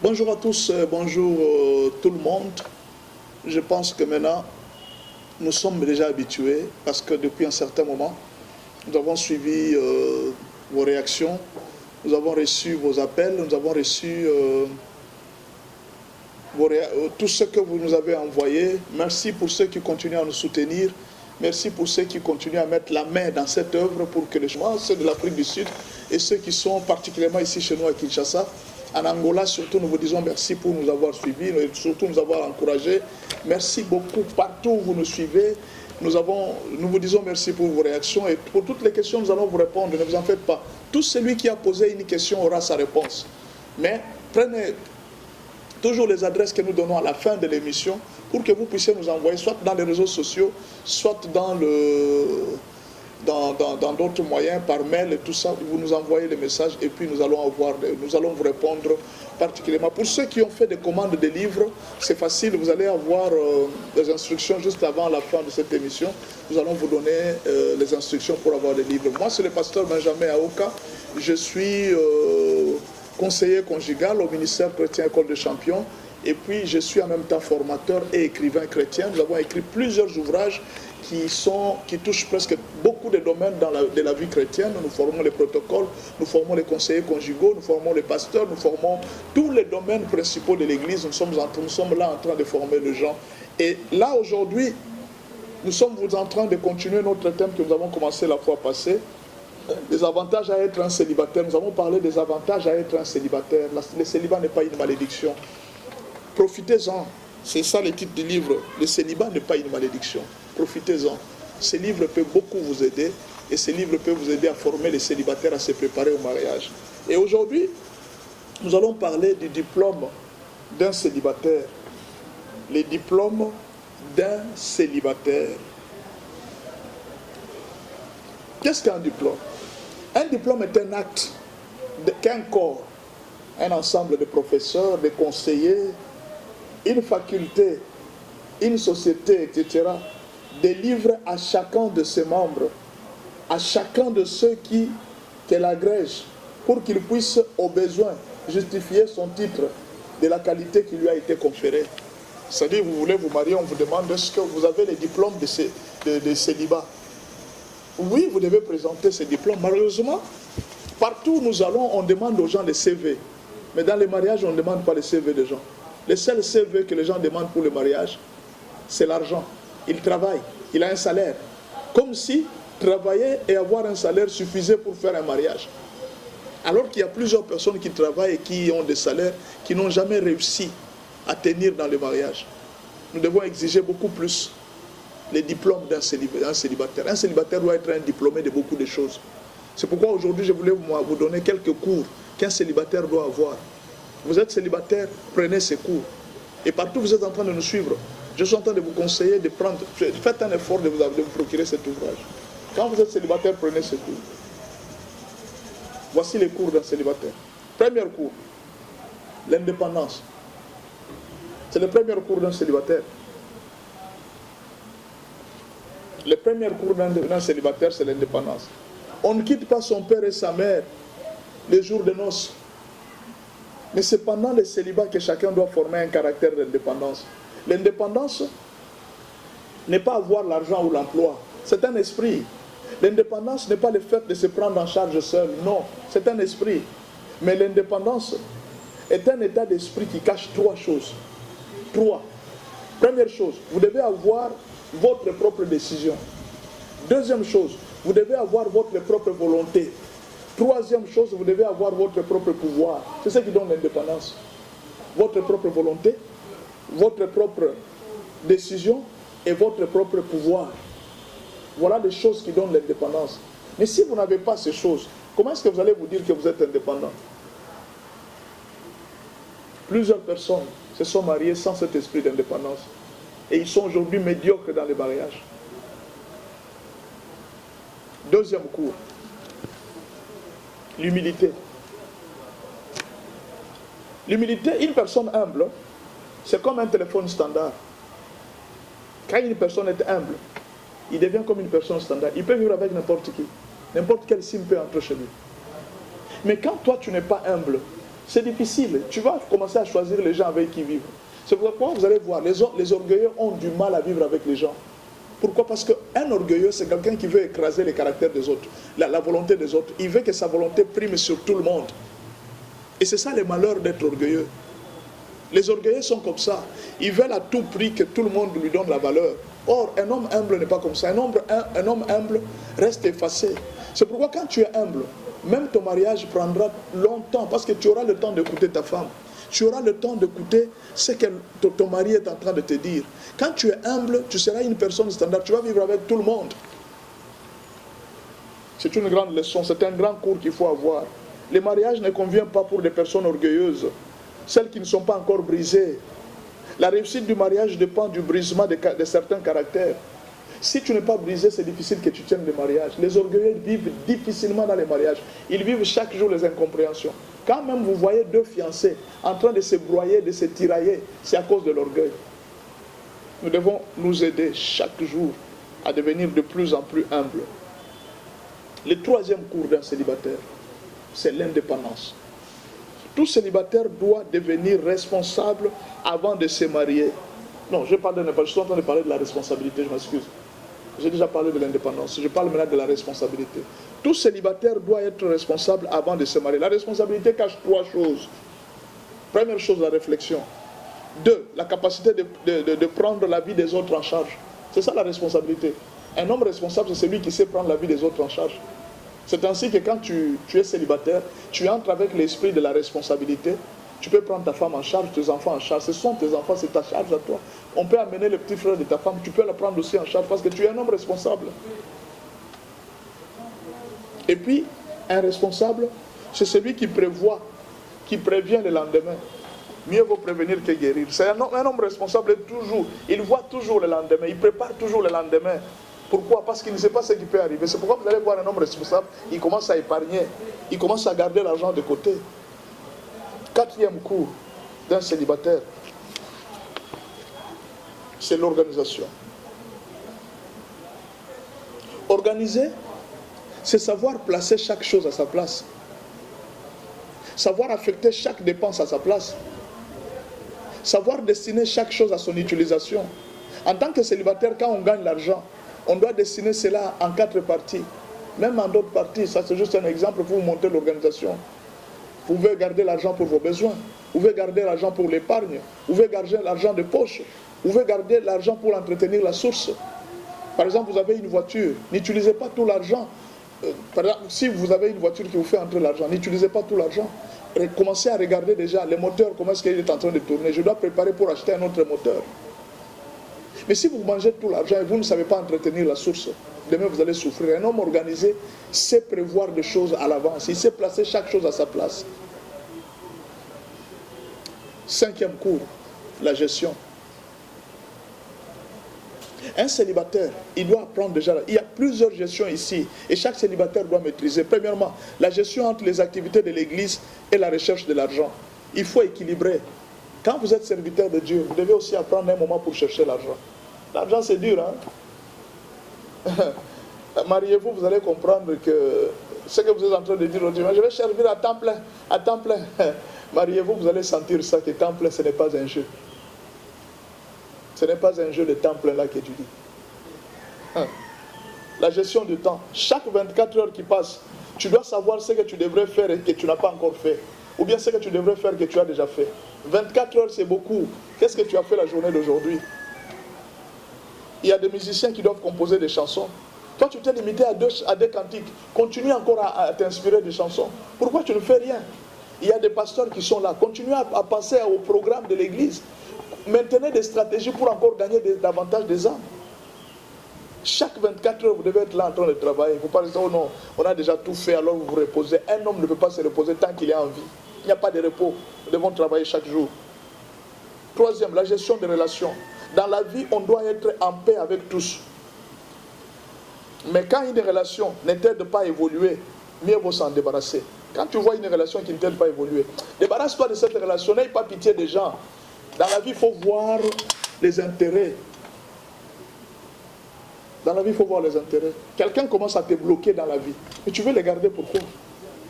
Bonjour à tous, bonjour tout le monde. Je pense que maintenant, nous sommes déjà habitués parce que depuis un certain moment, nous avons suivi vos réactions, nous avons reçu vos appels, nous avons reçu tout ce que vous nous avez envoyé. Merci pour ceux qui continuent à nous soutenir. Merci pour ceux qui continuent à mettre la main dans cette œuvre pour que les gens, ceux de l'Afrique du Sud et ceux qui sont particulièrement ici chez nous à Kinshasa, en Angola surtout, nous vous disons merci pour nous avoir suivis et surtout nous avoir encouragés. Merci beaucoup partout où vous nous suivez. Nous vous disons merci pour vos réactions et pour toutes les questions, nous allons vous répondre. Ne vous en faites pas. Tout celui qui a posé une question aura sa réponse. Mais prenez toujours les adresses que nous donnons à la fin de l'émission pour que vous puissiez nous envoyer soit dans les réseaux sociaux, soit dans d'autres moyens, par mail et tout ça. Vous nous envoyez les messages et puis nous allons vous répondre particulièrement. Pour ceux qui ont fait des commandes de livres, c'est facile, vous allez avoir des instructions juste avant la fin de cette émission. Nous allons vous donner les instructions pour avoir des livres. Moi, c'est le pasteur Benjamin Aoka. Je suis conseiller conjugal au ministère chrétien École des Champions. Et puis, je suis en même temps formateur et écrivain chrétien. Nous avons écrit plusieurs ouvrages qui touchent presque beaucoup de domaines de la vie chrétienne. Nous formons les protocoles, nous formons les conseillers conjugaux, nous formons les pasteurs, nous formons tous les domaines principaux de l'Église. Nous sommes là en train de former les gens. Et là, aujourd'hui, nous sommes en train de continuer notre thème que nous avons commencé la fois passée. Les avantages à être un célibataire. Nous avons parlé des avantages à être un célibataire. Le célibat n'est pas une malédiction. Profitez-en. C'est ça le titre du livre. Le célibat n'est pas une malédiction. Profitez-en. Ce livre peut beaucoup vous aider et ce livre peut vous aider à former les célibataires à se préparer au mariage. Et aujourd'hui, nous allons parler du diplôme d'un célibataire. Les diplômes d'un célibataire. Qu'est-ce qu'un diplôme? Un diplôme est un acte qu'un corps, un ensemble de professeurs, de conseillers, une faculté, une société, etc., délivre à chacun de ses membres, à chacun de ceux qu'elle agrège, pour qu'il puisse, au besoin, justifier son titre de la qualité qui lui a été conférée. C'est-à-dire, vous voulez vous marier, on vous demande est-ce que vous avez les diplômes de célibat? Oui, vous devez présenter ces diplômes. Malheureusement, partout où nous allons, on demande aux gens les CV. Mais dans les mariages, on ne demande pas les CV des gens. Le seul CV que les gens demandent pour le mariage, c'est l'argent. Il travaille, il a un salaire. Comme si travailler et avoir un salaire suffisait pour faire un mariage. Alors qu'il y a plusieurs personnes qui travaillent et qui ont des salaires qui n'ont jamais réussi à tenir dans le mariage. Nous devons exiger beaucoup plus les diplômes d'un célibataire. Un célibataire doit être un diplômé de beaucoup de choses. C'est pourquoi aujourd'hui je voulais vous donner quelques cours qu'un célibataire doit avoir. Vous êtes célibataire, prenez ces cours. Et partout vous êtes en train de nous suivre. Je suis en train de vous conseiller de prendre, faites un effort de vous procurer cet ouvrage. Quand vous êtes célibataire, prenez ces cours. Voici les cours d'un célibataire. Premier cours, l'indépendance. C'est le premier cours d'un célibataire. Le premier cours d'un célibataire, c'est l'indépendance. On ne quitte pas son père et sa mère les jours de noces. Mais c'est pendant le célibat que chacun doit former un caractère d'indépendance. L'indépendance n'est pas avoir l'argent ou l'emploi. C'est un esprit. L'indépendance n'est pas le fait de se prendre en charge seul. Non, c'est un esprit. Mais l'indépendance est un état d'esprit qui cache trois choses. Trois. Première chose, vous devez avoir votre propre décision. Deuxième chose, vous devez avoir votre propre volonté. Troisième chose, vous devez avoir votre propre pouvoir. C'est ce qui donne l'indépendance. Votre propre volonté, votre propre décision et votre propre pouvoir. Voilà les choses qui donnent l'indépendance. Mais si vous n'avez pas ces choses, comment est-ce que vous allez vous dire que vous êtes indépendant? Plusieurs personnes se sont mariées sans cet esprit d'indépendance. Et ils sont aujourd'hui médiocres dans les mariages. Deuxième cours. L'humilité. L'humilité, une personne humble, c'est comme un téléphone standard. Quand une personne est humble, il devient comme une personne standard. Il peut vivre avec n'importe qui. N'importe quel SIM peut entrer chez lui. Mais quand toi, tu n'es pas humble, C'est difficile. Tu vas commencer à choisir les gens avec qui vivre. C'est pourquoi vous allez voir, les orgueilleux ont du mal à vivre avec les gens. Pourquoi? Parce qu'un orgueilleux, c'est quelqu'un qui veut écraser les caractères des autres, la volonté des autres. Il veut que sa volonté prime sur tout le monde. Et c'est ça le malheur d'être orgueilleux. Les orgueilleux sont comme ça. Ils veulent à tout prix que tout le monde lui donne la valeur. Or, un homme humble n'est pas comme ça. Un homme humble reste effacé. C'est pourquoi quand tu es humble, même ton mariage prendra longtemps parce que tu auras le temps d'écouter ta femme. Tu auras le temps d'écouter ce que ton mari est en train de te dire. Quand tu es humble, tu seras une personne standard. Tu vas vivre avec tout le monde. C'est une grande leçon. C'est un grand cours qu'il faut avoir. Le mariage ne convient pas pour des personnes orgueilleuses. Celles qui ne sont pas encore brisées. La réussite du mariage dépend du brisement de certains caractères. Si tu n'es pas brisé, c'est difficile que tu tiennes le mariage. Les orgueilleux vivent difficilement dans les mariages. Ils vivent chaque jour les incompréhensions. Quand même vous voyez deux fiancés en train de se broyer, de se tirailler, c'est à cause de l'orgueil. Nous devons nous aider chaque jour à devenir de plus en plus humbles. Le troisième cours d'un célibataire, c'est l'indépendance. Tout célibataire doit devenir responsable avant de se marier. Non, je parle d'indépendance, je suis en train de parler de la responsabilité, je m'excuse. J'ai déjà parlé de l'indépendance, je parle maintenant de la responsabilité. Tout célibataire doit être responsable avant de se marier. La responsabilité cache trois choses. Première chose, la réflexion. Deux, la capacité de prendre la vie des autres en charge. C'est ça la responsabilité. Un homme responsable, c'est celui qui sait prendre la vie des autres en charge. C'est ainsi que quand tu es célibataire, tu entres avec l'esprit de la responsabilité. Tu peux prendre ta femme en charge, tes enfants en charge. Ce sont tes enfants, c'est ta charge à toi. On peut amener le petit frère de ta femme, tu peux le prendre aussi en charge parce que tu es un homme responsable. Et puis, un responsable, c'est celui qui prévoit, qui prévient le lendemain. Mieux vaut prévenir que guérir. C'est un homme responsable toujours. Il voit toujours le lendemain, il prépare toujours le lendemain. Pourquoi? Parce qu'il ne sait pas ce qui peut arriver. C'est pourquoi vous allez voir un homme responsable, il commence à épargner, il commence à garder l'argent de côté. Quatrième cours d'un célibataire, c'est l'organisation. Organiser, c'est savoir placer chaque chose à sa place. Savoir affecter chaque dépense à sa place. Savoir destiner chaque chose à son utilisation. En tant que célibataire, quand on gagne l'argent, on doit destiner cela en 4 parties. Même en d'autres parties, ça c'est juste un exemple pour vous montrer l'organisation. Vous pouvez garder l'argent pour vos besoins. Vous pouvez garder l'argent pour l'épargne. Vous pouvez garder l'argent de poche. Vous pouvez garder l'argent pour entretenir la source. Par exemple, vous avez une voiture. N'utilisez pas tout l'argent. Par exemple, si vous avez une voiture qui vous fait entrer l'argent, n'utilisez pas tout l'argent. Commencez à regarder déjà les moteurs, comment est-ce qu'il est en train de tourner. Je dois préparer pour acheter un autre moteur. Mais si vous mangez tout l'argent et vous ne savez pas entretenir la source, demain vous allez souffrir. Un homme organisé sait prévoir des choses à l'avance. Il sait placer chaque chose à sa place. Cinquième cours, la gestion. Un célibataire, il doit apprendre déjà. Il y a plusieurs gestions ici et chaque célibataire doit maîtriser. Premièrement, la gestion entre les activités de l'église et la recherche de l'argent. Il faut équilibrer. Quand vous êtes serviteur de Dieu, vous devez aussi apprendre un moment pour chercher l'argent. L'argent, c'est dur, hein? Mariez-vous, vous allez comprendre que ce que vous êtes en train de dire aujourd'hui, je vais servir à temps plein, à temps plein. Mariez-vous, vous allez sentir ça, que temps plein, ce n'est pas un jeu. Ce n'est pas un jeu de temps plein là que tu dis. La gestion du temps. Chaque 24 heures qui passent, tu dois savoir ce que tu devrais faire et que tu n'as pas encore fait. Ou bien ce que tu devrais faire que tu as déjà fait. 24 heures, c'est beaucoup. Qu'est-ce que tu as fait la journée d'aujourd'hui? Il y a des musiciens qui doivent composer des chansons. Toi, tu t'es limité à deux cantiques. Continue encore à t'inspirer des chansons. Pourquoi tu ne fais rien? Il y a des pasteurs qui sont là. Continuez à penser au programme de l'église. Maintenez des stratégies pour encore gagner davantage des âmes. Chaque 24 heures, vous devez être là en train de travailler. Vous parlez, oh non, on a déjà tout fait, alors vous vous reposez. Un homme ne peut pas se reposer tant qu'il est en vie. Il n'y a pas de repos. Nous devons travailler chaque jour. Troisième, la gestion des relations. Dans la vie, on doit être en paix avec tous. Mais quand une relation ne t'aide pas à évoluer, mieux vaut s'en débarrasser. Quand tu vois une relation qui ne t'aide pas à évoluer, débarrasse-toi de cette relation, n'aie pas pitié des gens. Dans la vie, il faut voir les intérêts. Dans la vie, il faut voir les intérêts. Quelqu'un commence à te bloquer dans la vie. Mais tu veux les garder pourquoi?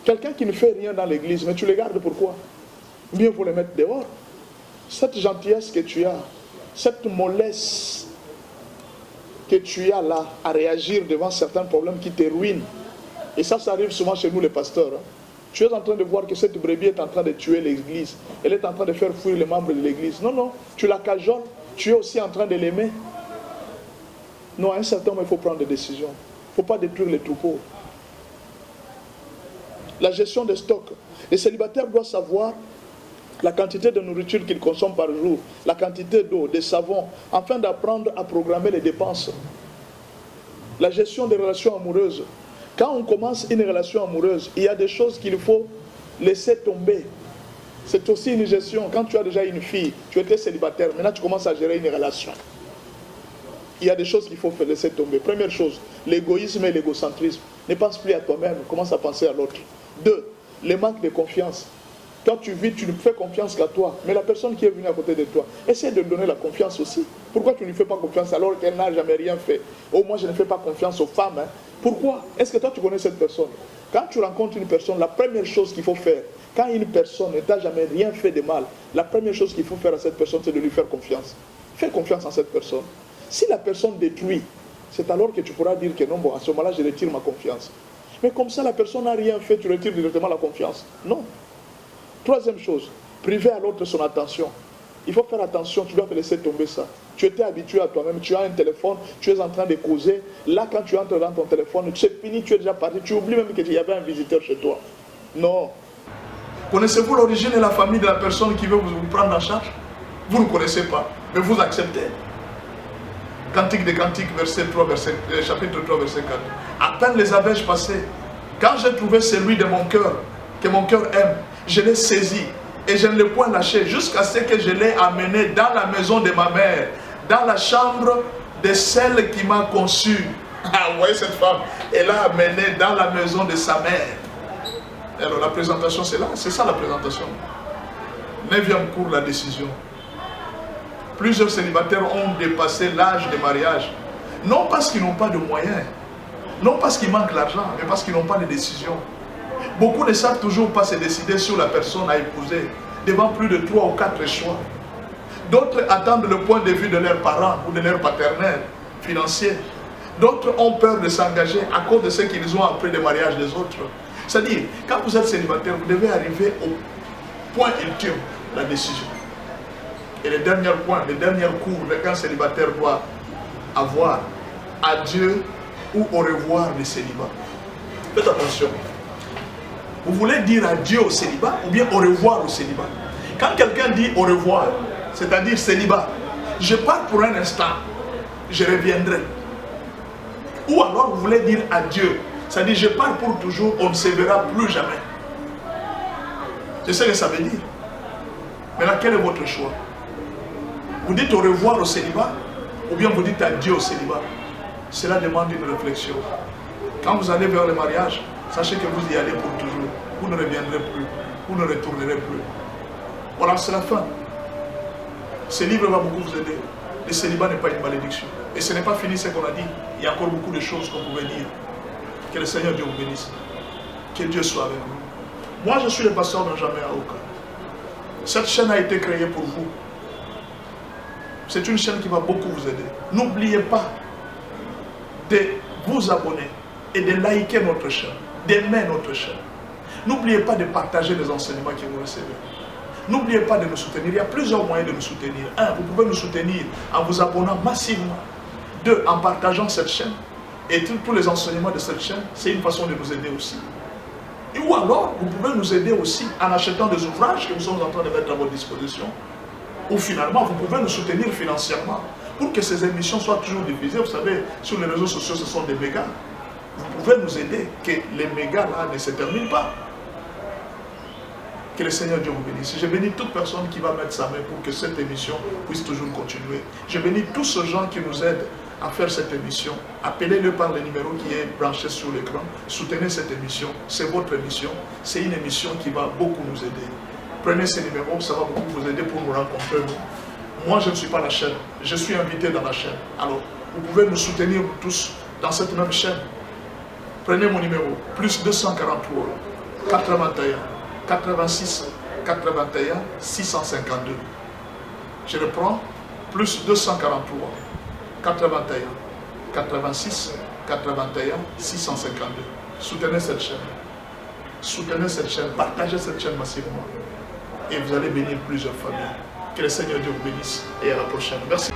Quelqu'un qui ne fait rien dans l'église, mais tu les gardes pourquoi? mieux vaut les mettre dehors. Cette gentillesse que tu as, cette mollesse que tu as là à réagir devant certains problèmes qui te ruinent. Et ça arrive souvent chez nous les pasteurs. Hein. Tu es en train de voir que cette brebis est en train de tuer l'église. Elle est en train de faire fuir les membres de l'église. Non, non, tu la cajoles. Tu es aussi en train de l'aimer. Non, à un certain moment, il faut prendre des décisions. Il ne faut pas détruire les troupeaux. La gestion des stocks. Les célibataires doivent savoir la quantité de nourriture qu'ils consomment par jour, la quantité d'eau, de savon, afin d'apprendre à programmer les dépenses. La gestion des relations amoureuses. Quand on commence une relation amoureuse, il y a des choses qu'il faut laisser tomber. C'est aussi une gestion. Quand tu as déjà une fille, tu étais célibataire, maintenant tu commences à gérer une relation. Il y a des choses qu'il faut laisser tomber. Première chose, l'égoïsme et l'égocentrisme. Ne pense plus à toi-même, commence à penser à l'autre. 2, le manque de confiance. Toi, tu vis, tu ne fais confiance qu'à toi. Mais la personne qui est venue à côté de toi, essaie de lui donner la confiance aussi. Pourquoi tu ne lui fais pas confiance alors qu'elle n'a jamais rien fait? Oh, moi, je ne fais pas confiance aux femmes. Hein. Pourquoi? Est-ce que toi, tu connais cette personne? Quand tu rencontres une personne, la première chose qu'il faut faire, quand une personne ne t'a jamais rien fait de mal, la première chose qu'il faut faire à cette personne, c'est de lui faire confiance. Fais confiance en cette personne. Si la personne détruit, c'est alors que tu pourras dire que non, bon, à ce moment-là, je retire ma confiance. Mais comme ça, la personne n'a rien fait, tu retires directement la confiance. Non. Troisième chose, priver à l'autre son attention. Il faut faire attention, tu dois te laisser tomber ça. Tu étais habitué à toi-même, tu as un téléphone, tu es en train de causer. Là, quand tu entres dans ton téléphone, c'est fini, tu es déjà parti. Tu oublies même qu'il y avait un visiteur chez toi. Non. Connaissez-vous l'origine et la famille de la personne qui veut vous prendre en charge? Vous ne connaissez pas, mais vous acceptez. Cantique des Cantiques, chapitre 3, verset 4. À peine les avais-je passés. Quand j'ai trouvé celui de mon cœur, que mon cœur aime, je l'ai saisi et je ne l'ai point lâché jusqu'à ce que je l'ai amené dans la maison de ma mère, dans la chambre de celle qui m'a conçu. Ah, vous voyez cette femme, elle l'a amené dans la maison de sa mère. Alors la présentation, c'est là, c'est ça la présentation. 9e cours, la décision. Plusieurs célibataires ont dépassé l'âge de mariage. Non parce qu'ils n'ont pas de moyens, non parce qu'il manque l'argent, mais parce qu'ils n'ont pas de décision. Beaucoup ne savent toujours pas se décider sur la personne à épouser, devant plus de 3 ou 4 choix. D'autres attendent le point de vue de leurs parents ou de leurs partenaires financiers. D'autres ont peur de s'engager à cause de ce qu'ils ont appris des mariages des autres. C'est-à-dire, quand vous êtes célibataire, vous devez arriver au point ultime, la décision. Et le dernier point, le dernier cours qu'un célibataire doit avoir, adieu ou au revoir le célibat. Faites attention. Vous voulez dire adieu au célibat ou bien au revoir au célibat? Quand quelqu'un dit au revoir, c'est-à-dire célibat, je pars pour un instant, je reviendrai. Ou alors vous voulez dire adieu, c'est-à-dire je pars pour toujours, on ne se verra plus jamais. C'est ce que ça veut dire. Maintenant, quel est votre choix? Vous dites au revoir au célibat ou bien vous dites adieu au célibat? Cela demande une réflexion. Quand vous allez vers le mariage, sachez que vous y allez pour toujours. Vous ne reviendrez plus. Vous ne retournerez plus. Voilà, c'est la fin. Ce livre va beaucoup vous aider. Le célibat n'est pas une malédiction. Et ce n'est pas fini ce qu'on a dit. Il y a encore beaucoup de choses qu'on pouvait dire. Que le Seigneur Dieu vous bénisse. Que Dieu soit avec vous. Moi, je suis le pasteur Benjamin Aouka. Cette chaîne a été créée pour vous. C'est une chaîne qui va beaucoup vous aider. N'oubliez pas de vous abonner et de liker notre chaîne, d'aimer notre chaîne. N'oubliez pas de partager les enseignements que vous recevez. N'oubliez pas de nous soutenir. Il y a plusieurs moyens de nous soutenir. 1. Vous pouvez nous soutenir en vous abonnant massivement. 2. En partageant cette chaîne. Et tous les enseignements de cette chaîne, c'est une façon de nous aider aussi. Ou alors, vous pouvez nous aider aussi en achetant des ouvrages que nous sommes en train de mettre à votre disposition. Ou finalement, vous pouvez nous soutenir financièrement pour que ces émissions soient toujours diffusées. Vous savez, sur les réseaux sociaux, ce sont des mégas. Vous pouvez nous aider, que les mégas là ne se terminent pas. Que le Seigneur Dieu vous bénisse. Je bénis toute personne qui va mettre sa main pour que cette émission puisse toujours continuer. Je bénis tous ces gens qui nous aident à faire cette émission. Appelez-le par le numéro qui est branché sur l'écran. Soutenez cette émission. C'est votre émission. C'est une émission qui va beaucoup nous aider. Prenez ces numéros, ça va beaucoup vous aider pour nous rencontrer. Moi, je ne suis pas la chaîne. Je suis invité dans la chaîne. Alors, vous pouvez nous soutenir tous dans cette même chaîne. Prenez mon numéro, plus 243 81 86 81 652. Je reprends, plus 243 81 86 81 652. Soutenez cette chaîne. Soutenez cette chaîne, partagez cette chaîne massivement. Et vous allez bénir plusieurs familles. Que le Seigneur Dieu vous bénisse et à la prochaine. Merci.